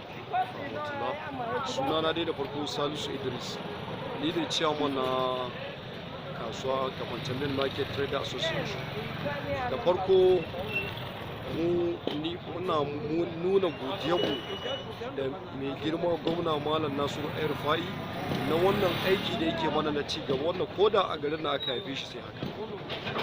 rahmatullah. Sunana dai da farko Salisu Idris. Ni ne chairman na kasuwa Kafancan Market Trader Association. Da farko muna nuna godiyarmu da mai girma gwamna Malam Nasiru El-Rufai na wannan aiki da yake mana na ci gaba, wannan koda a garin da aka haife shi sai haka.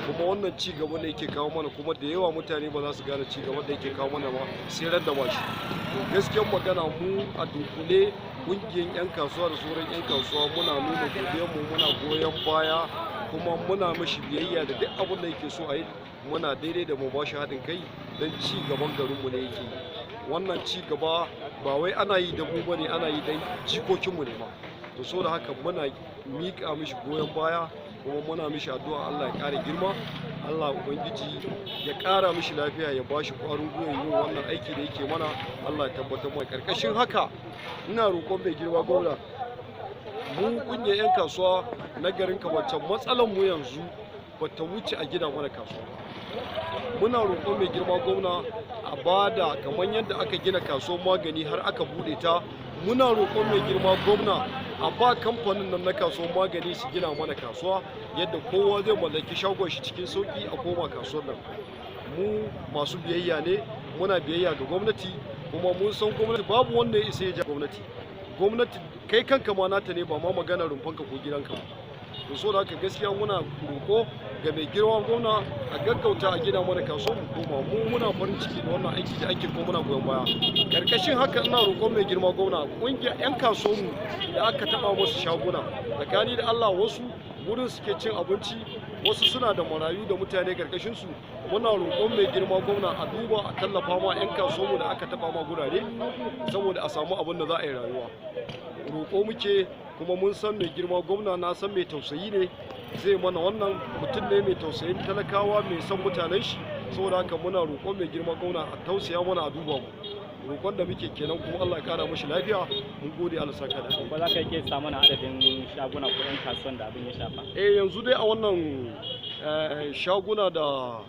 Kuma wannan ci gaba da yake kawo mana, kuma da yawa mutane ba za su gane ci gaba da yake kawo mana ba sai ran da ba shi. To gaskiyar magana mu a dunkule ƙungiyar 'yan kasuwa da sauran 'yan kasuwa muna nuna godiyarmu, muna goyon baya, kuma muna mashi biyayya da duk abin da yake so a yi. Muna daidai da mu bashi haɗin kai don ci gaban garinmu ne yake yi. Wannan ci gaba ba wai ana yi da mu bane, ana yi don jikokinmu ne ma. To so da haka muna miƙa mishi goyon baya, kuma muna mishi addu'a Allah ya ƙara girma, Allah ubangiji ya ƙara mishi lafiya, ya bashi ƙwarin gwiwa yin wannan aiki da yake mana. Allah ya tabbatar mai. Karkashin haka ina roƙon mai girma gwamna, mu ƙungiyar 'yan kasuwa na garin Kafancan, matsalar mu yanzu bata wuce a gina mana kasuwa. Muna roƙon mai girma gwamna a bada kamar yadda aka gina kasuwar magani har aka bude ta. Muna roƙon mai girma gwamna a ba kamfanin nan na kasuwar magani su gina mana kasuwa yadda kowa zai mallaki shagon shi cikin sauki a koma kasuwar nan. Mu masu biyayya ne, muna biyayya ga gwamnati, kuma mun san gwamnati babu wanda ya isa ya ja gwamnati. Gwamnati kai kanka ma nata ne, ba ma magana rumfanka ko gidanka ba. To so da haka gaskiya muna roƙo ga mai girman gwamna a gaggauta a gina mana kasuwar mu koma. Mu muna farin ciki da wannan aiki da ake, kuma muna goyon baya. Karkashin haka ina roƙon mai girma gwamna, ƙungiyar 'yan kasuwar mu da aka taɓa musu shaguna, tsakani da Allah wasu wurin suke cin abinci, wasu suna da marayu da mutane karkashin su. Muna roƙon mai girma gwamna a duba a tallafa ma 'yan kasuwar mu da aka taɓa ma gurare, saboda a samu abin da za a yi rayuwa. Roƙo muke, kuma mun san mai girma gwamna, na san mai tausayi ne, zai mana wannan. Mutum ne mai tausayin talakawa, mai son mutanen shi. Saboda haka muna roƙon mai girma gwamna a tausaya mana, a duba mu. Roƙon da muke kenan, kuma Allah ya ƙara mashi lafiya. Mun gode, Allah saka da. Ba za ka iya sa mana adadin shaguna ko 'yan kasuwan da abin ya shafa? Yanzu dai a wannan shaguna da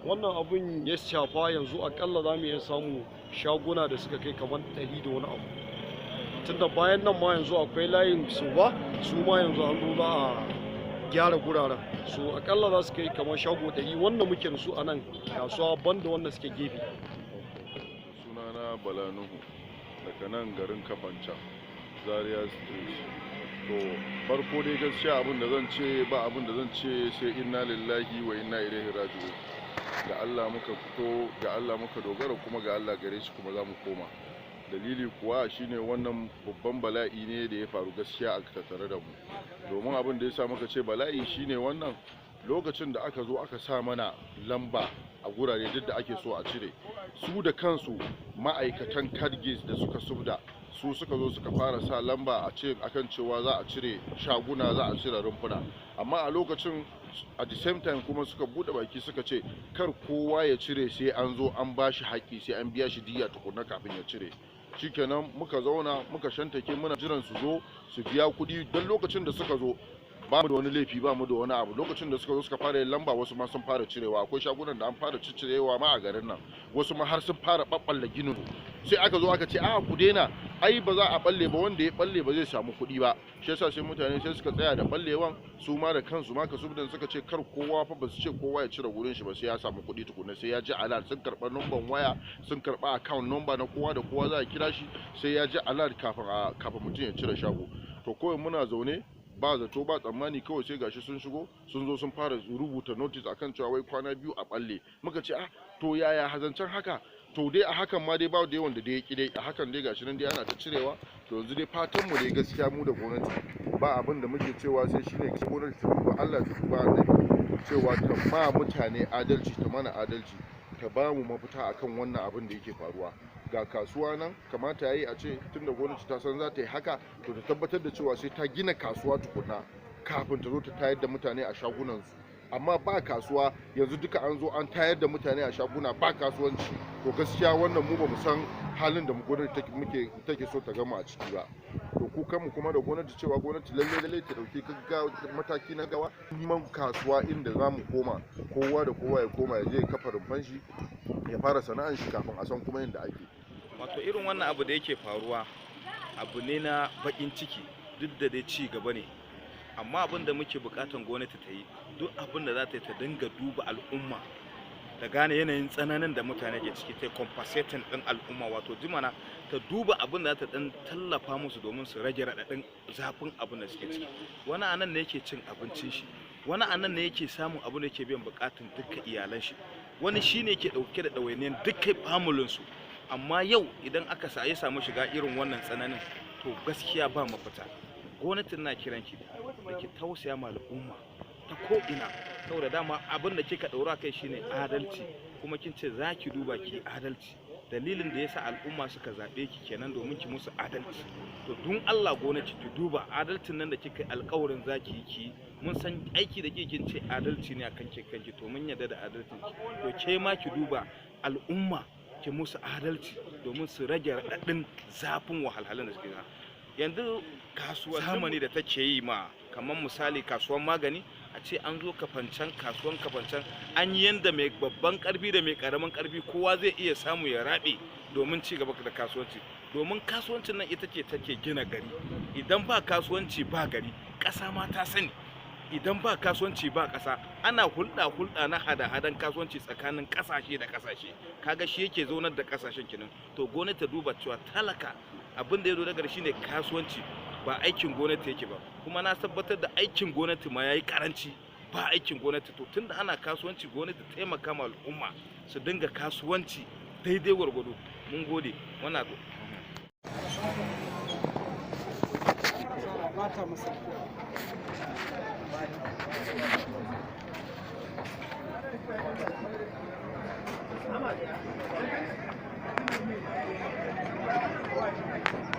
wannan abin ya shafa, yanzu akalla za mu iya samu shaguna da suka kai kamar 100 da wani abu. Tunda bayan nan ma yanzu akwai layin su ma yanzu an zo za a gyara guraren, so akalla za su kai kamar shago 100 wanda muke da su a nan kasuwa, banda wanda suke gefe. Sunana Bala Nuhu daga nan garin Kafancan, Zaria Street. To farko dai gaskiya abin da zan ce, ba abin da zan ce sai inna lillahi wa inna ilaihi raji'un. Ga Allah muka fito, ga Allah muka dogara, kuma ga Allah gare shi kuma za mu koma. Dalili kuwa shine wannan babban bala'i ne da ya faru gaskiya a tattare da mu. Domin abin da ya sa muka ce bala'i shine wannan lokacin da aka zo aka sa mana lamba a gurare duk da ake so a cire, su da kansu ma'aikatan Kadgis da suka subda su suka zo suka fara sa lamba a ce akan cewa za a cire shaguna, za a cire rumfuna. Amma a lokacin at the same time kuma suka bude baki suka ce kar kowa ya cire sai an zo an bashi haƙƙi, sai an biya shi diya tukunna kafin ya cire. Shikenan muka zauna muka shantake muna jiran su zo su biya kuɗi. Don lokacin da suka zo ba mu da wani laifi, ba mu da wani abu. Lokacin da suka zo suka fara yin lamba, wasu ma sun fara cirewa. Akwai shagunan da an fara ciccirewa ma a garin nan, wasu ma har sun fara ɓaɓɓalla ginin. Sai aka zo aka ce a ku daina, ai ba za a balle ba, wanda ya balle ba zai samu kuɗi ba. Shi yasa sai mutane sai suka tsaya da ballewan, su ma da kansu ma kasubdan suka ce kar kowa fa, ba su ce kowa ya cire gurin shi ba sai ya samu kuɗi tukunna, sai ya ji alert. Sun karɓa numban waya, sun karɓa account number na kowa da kowa za a kira shi, sai ya ji alert kafin mutum ya cire shago. To kawai muna zaune ba zato ba tsammani, kawai sai gashi sun shigo, sun zo sun fara rubuta notice akan cewa wai kwana 2 a balle. Muka ce to yaya hazancen haka? To dai a hakan ma dai ba da yawan da dai ya dai a hakan dai gashi nan dai ana ta cirewa. To yanzu dai fatan mu dai gaskiya mu da gwamnati ba abin da muke cewa sai shine gwamnati ta duba Allah, ta duba annabi, cewa ta ma mutane adalci, ta mana adalci, ta ba mu mafita akan wannan abin da yake faruwa. Ga kasuwa nan, kamata yayi a ce tunda gwamnati ta san za ta yi haka, to ta tabbatar da cewa sai ta gina kasuwa tukunna kafin ta zo ta tayar da mutane a shagunansu. Amma ba kasuwa yanzu, duka an zo an tayar da mutane a shaguna, ba kasuwanci. To gaskiya wannan mu ba mu san halin da gwamnati take so ta gama a ciki ba. To ku kanmu kuma da gwamnati, cewa gwamnati lalle ta dauki mataki na gawa, neman kasuwa inda za mu koma, kowa da kowa ya koma ya je kafa rumfan shi, ya fara sana'ar shi kafin a san kuma yadda ake. wato irin wannan abu da yake faruwa abu ne na bakin ciki, duk da dai ci gaba ne, amma abin da muke bukatan gwamnati ta yi duk abin da za ta yi ta dinga duba al'umma, ta gane yanayin tsananin da mutane ke ciki, ta compensating din al'umma, wato jimana ta duba abin da za ta dan tallafa musu domin su rage raɗaɗin zafin abin da suke ciki. Wani anan ne yake cin abincin shi, wani anan ne yake samun abin da yake biyan bukatun dukkan iyalan shi, wani shine yake dauke da ɗawainiyar dukkan familin su. Amma yau idan aka ya samu shiga irin wannan tsananin, to gaskiya ba mafita. Gwamnatin na kiran ki da ki tausaya ma al'umma ta ko ina, saboda dama abin da kika daura kai shine adalci, kuma kin ce za ki duba ki adalci. Dalilin da yasa al'umma suka zabe ki kenan domin ki musu adalci. To don Allah gwamnati ki duba adalcin nan da kika alƙawarin zaki yi ki, mun san aiki da kike kin ce adalci ne akan kanki, to mun yarda da adalcin ki. To ke ma ki duba al'umma ki musu adalci domin su rage raɗaɗin zafin wahalhalun da suke. Yanzu kasuwar zamani da take yi ma, kamar misali kasuwar magani, a ce an zo kafancan, kasuwan kafancan an yi yanda mai babban karfi da mai karamin karfi kowa zai iya samu ya rabe domin ci gaba da kasuwanci, domin kasuwancin nan ita ce take gina gari. Idan ba kasuwanci ba gari, ƙasa ma ta sani. Idan ba kasuwanci ba ƙasa, ana hulɗa na hada-hadan kasuwanci tsakanin ƙasashe da ƙasashe, kaga shi yake zaunar da ƙasashen kenan. To gwamnati ta duba cewa talaka abin da ya zo daga shine kasuwanci, ba aikin gwamnati yake ba, kuma na tabbatar da aikin gwamnati ma yayi karanci, ba aikin gwamnati. To tunda ana kasuwanci, gwamnati taimaka ma al'umma su dinga kasuwanci daidai gwargwado. Mun gode. Muna Thank you.